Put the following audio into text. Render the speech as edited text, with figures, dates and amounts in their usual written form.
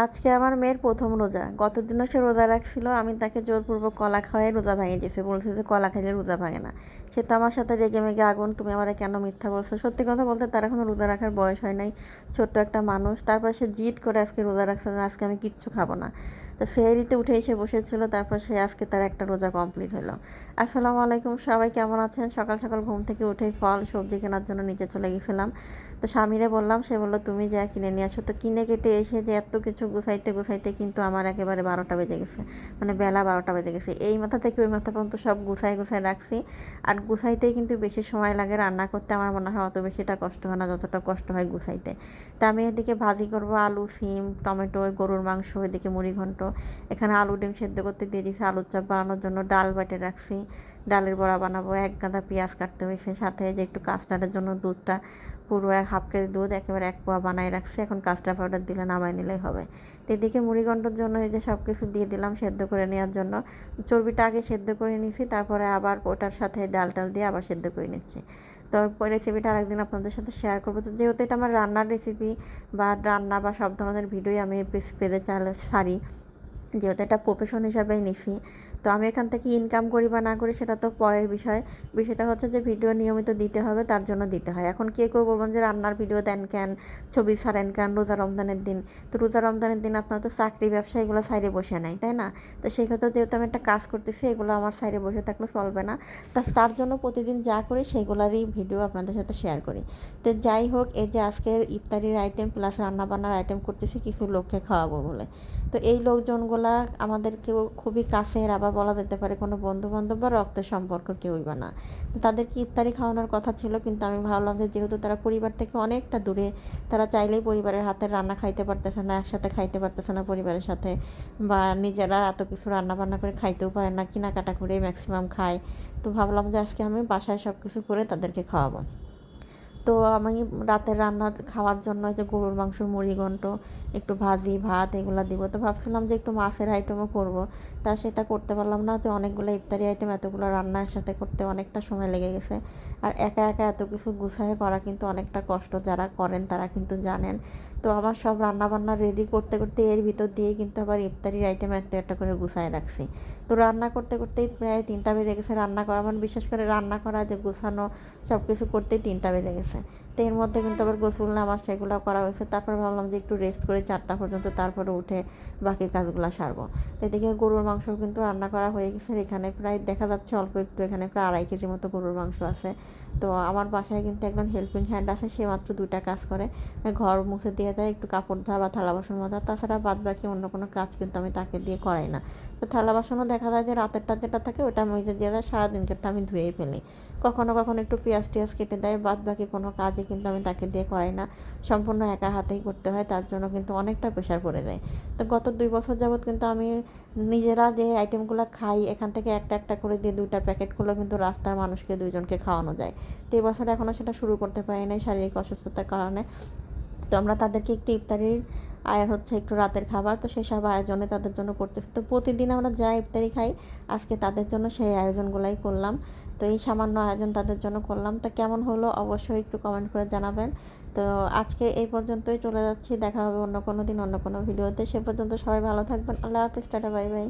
আজকে আমার মেয়ের প্রথম রোজা। গতদিনও সে রোজা রাখছিল, আমি তাকে জোরপূর্বক কলা খাওয়াই রোজা ভাঙিয়ে দিয়েছি, বলছে যে কলা খাইলে রোজা ভাঙে না। সে তো আমার সাথে রেগে মেগে আগুন, তুমি আমারে কেন মিথ্যা বলছো। সত্যি কথা বলতে তার এখনো রোজা রাখার বয়স হয় নাই, ছোট্ট একটা মানুষ। তারপর সে জিদ করে আজকে রোজা রাখছে না, আজকে আমি কিচ্ছু খাবো না। তো সেহরিতে উঠে এসে বসেছিল, তারপর সে আজকে তার একটা রোজা কমপ্লিট হলো। আসসালামু আলাইকুম, সবাই কেমন আছেন? সকাল সকাল ঘুম থেকে উঠেই ফল সবজি কেনার জন্য নিচে চলে গেছিলাম। তো স্বামীরে বললাম, সে বললো তুমি যা কিনে নিয়ে আসো। তো কিনে কেটে এসে যে এত কিছু গুছাইতে গুছাইতে কিন্তু আমার একেবারে 12টা বেজে গেছে, মানে বেলা 12টা বেজে গেছে। এই মাথা থেকে ওই মাথা পর্যন্ত সব গুছাই গুছাই রাখছি। আর গুছাইতেই কিন্তু বেশি সময় লাগে, রান্না করতে আমার মনে হয় অত বেশিটা কষ্ট হয় না যতটা কষ্ট হয় গুছাইতে। তা আমি এদিকে ভাজি করবো, আলু, সিম, টমেটো, গরুর মাংস, এদিকে মুড়ি ঘন্ট। এখানে আলু ডিম সেদ্ধ করতে দিয়ে দিয়েছি, আলুর চপ বানানোর জন্য ডাল বেটে রাখছি, ডালের বড়া বানাবো। এক গাদা পেঁয়াজ কাটতে হয়েছে, সাথে যে একটু কাস্টার্ডের জন্য দুধটা পুরো 1/2 কেজি দুধ একেবারে 1 পোয়া বানায় রাখছি, এখন কাস্টার্ড পাউডার দিলে নামাই নিলেই হবে। তো এদিকে মুড়িঘণ্টর জন্য এই যে সব কিছু দিয়ে দিলাম সেদ্ধ করে নেওয়ার জন্য। চর্বিটা আগে সেদ্ধ করে নিয়েছি, তারপরে আবার ওটার সাথে ডাল টাল দিয়ে আবার সেদ্ধ করে নিচ্ছি। তো ওই রেসিপিটা আরেকদিন আপনাদের সাথে শেয়ার করবো। তো যেহেতু এটা আমার রান্নার রেসিপি বা রান্না বা সব ধরনের ভিডিওই আমি পেজে চাইলে ছাড়ি, যেহেতু এটা প্রফেশন হিসাবেই নিছি। তো আমি এখান থেকে ইনকাম করি বা না করি সেটা তো পরের বিষয়। বিষয়টা হচ্ছে যে ভিডিও নিয়মিত দিতে হবে, তার জন্য দিতে হয়। এখন কে কেউ বলবেন যে রান্নার ভিডিও দেন কেন, ছবি ছাড়েন কেন রোজা রমজানের দিন। তো রোজা রমজানের দিন আপনার তো চাকরি ব্যবসা এগুলো সাইডে বসে নাই, তাই না? তো সেই ক্ষেত্রে যেহেতু আমি একটা কাজ করতেছি, এগুলো আমার সাইডে বসে থাকলে চলবে না। তার জন্য প্রতিদিন যা করি সেগুলোরই ভিডিও আপনাদের সাথে শেয়ার করি। তো যাই হোক, এই যে আজকের ইফতারির আইটেম প্লাস রান্নাবান্নার আইটেম করতেছি কিছু লোককে খাওয়াবো বলে। তো এই লোকজনগুলা আমাদেরকেও খুবই কাছের, আবার বলা যেতে পারে কোনো বন্ধুবান্ধব বা রক্তের সম্পর্ক কেউই বা না। তো তাদেরকে ইফতারি খাওয়ানোর কথা ছিল, কিন্তু আমি ভাবলাম যে যেহেতু তারা পরিবার থেকে অনেকটা দূরে, তারা চাইলেই পরিবারের হাতের রান্না খাইতে পারতেছে না, একসাথে খাইতে পারতেছে না পরিবারের সাথে, বা নিজেরা এত কিছু রান্না বান্না করে খাইতেও পারে না, কেনাকাটা করে ম্যাক্সিমাম খায়। তো ভাবলাম যে আজকে আমি বাসায় সব কিছু করে তাদেরকে খাওয়াবো। তো আমি রাতের রান্না খাওয়ার জন্য যে গরুর মাংস, মুড়িঘণ্ট, একটু ভাজি ভাত এগুলো দিব। তো ভাবছিলাম যে একটু মাছের আইটেমও করব, তা সেটা করতে পারলাম না। যে অনেকগুলো ইফতারি আইটেম এতগুলো রান্না একসাথে করতে অনেকটা সময় লেগে গেছে। আর একা একা এত কিছু গুছায় করা কিন্তু অনেকটা কষ্ট, যারা করেন তারা কিন্তু জানেন। তো আমার সব রান্না বান্না রেডি করতে করতে এর ভিতর দিয়ে কিন্তু আবার ইফতারির আইটেম একটা একটা করে গুছায় রাখছি। তো রান্না করতে করতেই প্রায় 3টা বেজে গেছে। রান্না করা মানে বিশেষ করে রান্না করা, যে গুছানো সব কিছু করতেই 3টা বেজে গেছে। তো এর মধ্যে কিন্তু আবার গোসল নামাজ সেগুলো করা হয়েছে। তারপর ভাবলাম যে একটু রেস্ট করে 4টা পর্যন্ত, তারপরে উঠে বাকি কাজগুলো সারবো। তো এদিকে গরুর মাংস কিন্তু রান্না করা হয়ে গেছে। এখানে প্রায় দেখা যাচ্ছে অল্প একটু, এখানে প্রায় 2.5 কেজি মতো গরুর মাংস আছে। তো আমার বাসায় কিন্তু একজন হেল্পিং হ্যান্ড আছে, সে মাত্র 2টা কাজ করে, ঘর মুছে দিয়ে দেয়, একটু কাপড় ধোয়া বা থালা বাসন মাজা, তাছাড়া বাদ বাকি অন্য কোনো কাজ কিন্তু আমি তাকে দিয়ে করাই না। তো থালা বাসনও দেখা যায় যে রাতেরটা যেটা থাকে ওটা মেজে দিয়ে দেয়, সারাদিনকেরটা আমি ধুয়েই ফেলি। কখনো কখনো একটু পেঁয়াজ টিয়াজ কেটে দেয়, বাদ বাকি কোনো কাজই কিন্তু আমি তাকে দিয়ে করাই না। সম্পূর্ণ একা হাতেই করতে হয়, তার জন্য কিন্তু অনেকটা প্রেশার পড়ে যায়। তো গত 2 বছর যাবৎ কিন্তু আমি নিজেরা যে আইটেমগুলো খাই এখান থেকে একটা একটা করে দিয়ে 2টা প্যাকেট করলেও কিন্তু রাস্তার মানুষকে 2জনকে খাওয়ানো যায়। তো এবছর এখনও সেটা শুরু করতে পারি নাই শারীরিক অসুস্থতার কারণে। তো আমরা তাদেরকে একটু ইফতারির আর হচ্ছে একটু রাতের খাবার, তো সেসব আয়োজনে তাদের জন্য করতেছি। তো প্রতিদিন আমরা যা ইফতারি খাই, আজকে তাদের জন্য সেই আয়োজনগুলাই করলাম। তো এই সামান্য আয়োজন তাদের জন্য করলাম। তো কেমন হলো অবশ্যই একটু কমেন্ট করে জানাবেন। তো আজকে এই পর্যন্তই, চলে যাচ্ছি। দেখা হবে অন্য কোনো দিন অন্য কোনো ভিডিওতে। সে পর্যন্ত সবাই ভালো থাকবেন। আল্লাহ হাফিজ, টাটা, বাই বাই।